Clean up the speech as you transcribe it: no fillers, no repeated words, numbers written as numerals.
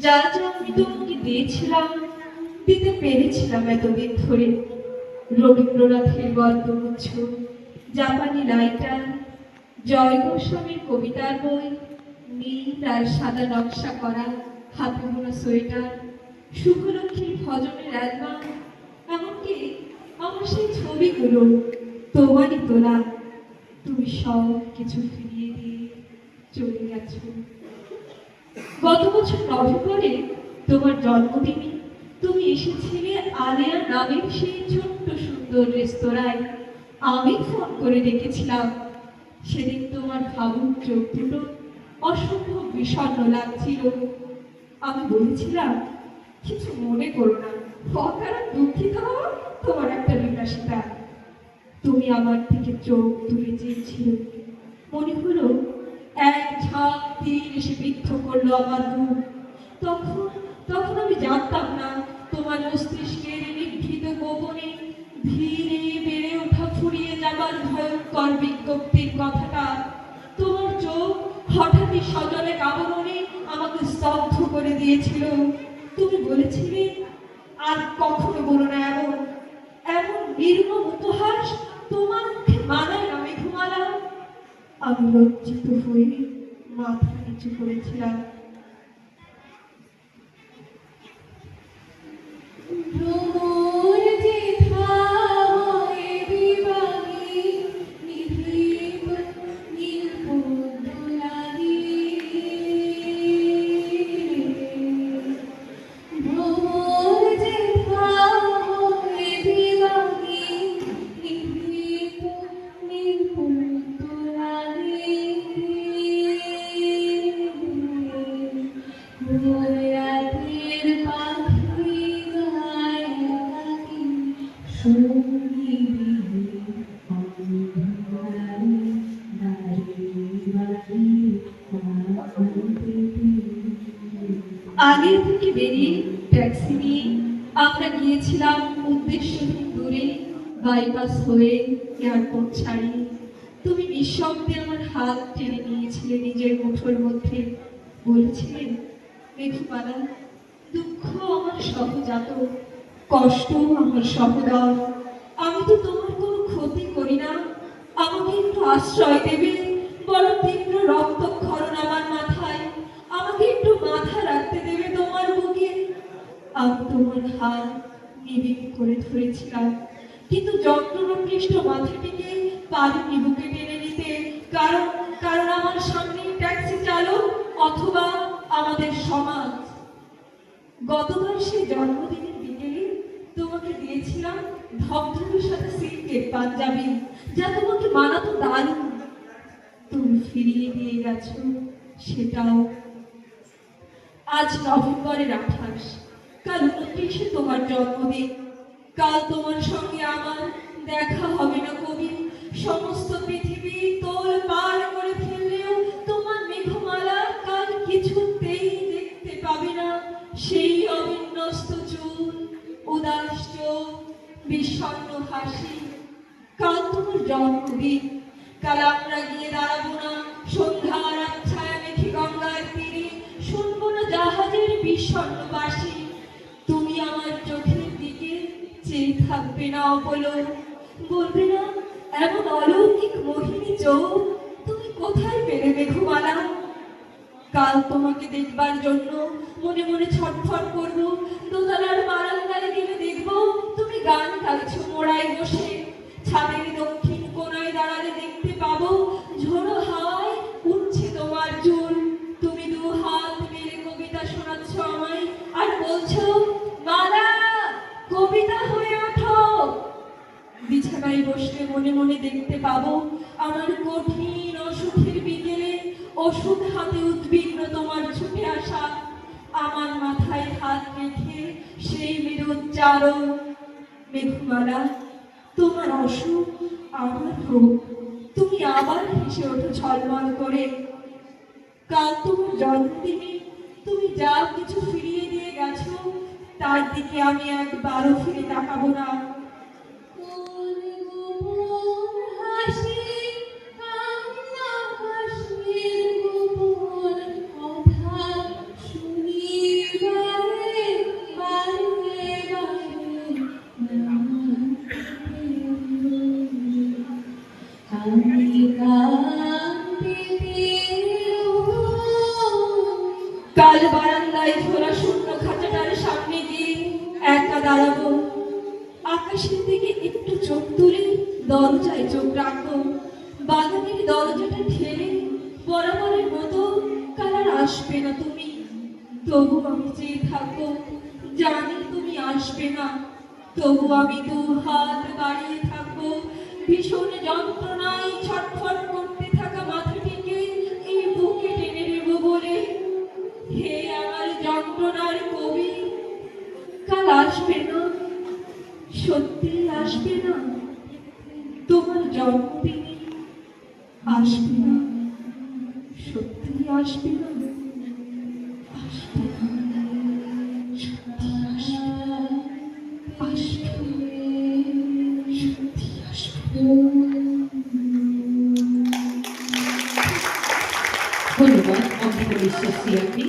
যা যা আমি তোমাকে দিয়েছিলাম, দিতে পেরেছিলাম এতদিন ধরে। রবীন্দ্রনাথের গল্পগুচ্ছ, জাপানি লাইটার, জয় গোস্বামীর কবিতার বই, নীল আর সাদা নকশা করা হাতে বোনা সোয়েটার, শুভলক্ষ্মীর ভজনের অ্যালবাম, এমনকি আমার সেই ছবিগুলো তোমারই তোলা, তুমি সব কিছু ফিরিয়ে দিয়ে চলে গেছো। গত বছর নভেম্বরে তোমার জন্মদিনে তুমি এসেছিলে আলেয়া নামের সেই ছোট্ট সুন্দর রেস্তোরাঁয়। আমি ফোন করে ডেকেছিলাম। সেদিন তোমার ভাবুক চোখ দুটো অসম্ভব বিষণ্ণ লাগছিল। আমি বলেছিলাম, কিছু মনে করো না, অকারণ দুঃখিত হওয়া তোমার একটা বিলাসিতা। তুমি আমার থেকে চোখ তুলে চেয়েছিলে। মনে হলো এক ঝাঁক তীর এসে বিদ্ধ করলো আমার মুখ। তখন তখন আমি জানতাম না তোমার মস্তিষ্কের নিভৃত গোপনে ধীরে বেড়ে ওঠা ফুরিয়ে যাবার ভয়ঙ্কর বিজ্ঞপ্তির কথাটা। তোমার চোখ হঠাৎই সজলে আবরণে আমাকে স্তব্ধ করে দিয়েছিল। তুমি বলেছিলে, আর কখনো বলো না এমন, এমন নির্মম উপহাস তোমার মুখে মানায় না মেঘমালা। আমি লজ্জিত হয়ে মাথা নিচু করেছিলাম। আগের থেকে বেরিয়ে ট্যাক্সি নিয়ে আমরা গিয়েছিলাম উদ্দেশ্যহীন দূরে, বাইপাস হয়ে এয়ারপোর্ট ছাড়িয়ে। তুমি নিঃশব্দে আমার হাত টেনে নিয়েছিলে নিজের মুঠোর মধ্যে। বলেছিলেন, মেঘমালা, দুঃখ আমার সহজাত, কষ্ট আমার সহদর। আমি তো তোমার কোনো ক্ষতি করি না, আমাকে একটু আশ্রয় দেবে। বড় তীব্র রক্তক্ষরণ আমার মাথায়, আমাকে একটু মাথা রাখতে দেবে তোমার বুকে। আমি তোমার হাত নিবিড় করে ধরেছিলাম, কিন্তু যন্ত্রণাপৃষ্ট মাথাটিকে পারিনি বুকে টেনে নিতে। কারণ কারণ আমার সামনে ট্যাক্সি চালক অথবা আমাদের সমাজ। গতবার সেই জন্মদিনের বিকেলে তোমাকে দিয়েছিলাম ধবধবের সাথে সিল্কের পাঞ্জাবি, যা তোমাকে মানাতো দারুণ। তুমি ফিরিয়ে দিয়ে গেছো সেটাও। আজ নভেম্বরের 28, কাল 29 তোমার জন্মদিন। কাল তোমার সঙ্গে আমার দেখা হবে না কবি। সমস্ত পৃথিবী তোল পার করে ফেললেও তোমার মেঘমালা কাল কিছুতেই দেখতে পাবে না সেই অবিন্যস্ত চুল, উদাস চোখ, বিষণ্ণ হাসি। কাল তোমার জন্মদিন। কাল আমরা গিয়ে দাঁড়াবো না সন্ধ্যার আচ্ছায়া মেঘে গঙ্গার তীরে, শুনবো না জাহাজের বিষণ্ণ বাঁশি। তুমি আমার চোখের দিকে চেয়ে থাকবে না অপলক, বলবে না, এমন অলৌকিক মোহিনী চোখ তুমি কোথায় পেলে মেঘমালা। কাল তোমাকে দেখবার জন্য মনে মনে ছটফট করবো। দোতলার বারান্দায় গেলে দেখবো তুমি গান গাইছো মোড়ায় বসে। ছাদের দক্ষিণ কোনায় দাঁড়ালে দেখতে পাবো ঝোড়ো হাওয়ায় উঠছে তোমার চুল। তুমি দু হাত মেলে কবিতা শোনাচ্ছ আমায় আর বলছো, মালা, কবিতা হয়ে ওঠো। বিছানায় বসলে মনে মনে দেখতে পাবো আমার কঠিন অসুখের বিকেলে ওষুধ হাতে উদ্বিগ্ন তোমার ছুটে আসা। আমার মাথায় হাত রেখে সেই মৃদুচ্চারণ, মেঘমালা, তোমার অসুখ আমার হোক, তুমি আবার হেসে ওঠো ঝলমল করে। কাল তোমার জন্মদিনে তুমি যা কিছু ফিরিয়ে দিয়ে গেছো তার দিকে আমি একবারও ফিরে তাকাবো না। কাল বারান্দায় ঝোলা শূন্য খাঁচাটার সামনে গিয়ে একা দাঁড়াবো, আকাশের দিকে একটু চোখ তুলে দরজায় চোখ রাখবো। বাগানের দরজাটা ঠেলে বরাবরের মতো কাল আর আসবে না তুমি। তবু আমি চেয়ে থাকবো, জানি তুমি আসবে না। তবু আমি দু হাত বাড়িয়ে থাকবো, ভীষণ যন্ত্রণায় ছটফট করতে থাকা মাথাটিকে এই বুকে টেনে নেব বলে। হে আমার যন্ত্রণার কবি, কাল আসবে না, সত্যি আসবে না। তোমার জন্মদিনে আসবে না, সত্যি আসবে না, আসবে না, সত্যি আসবে না, আসবে না, সত্যি আসবে না। ধন্যবাদ অঙ্কিতা বিশ্বাস সিআরপি।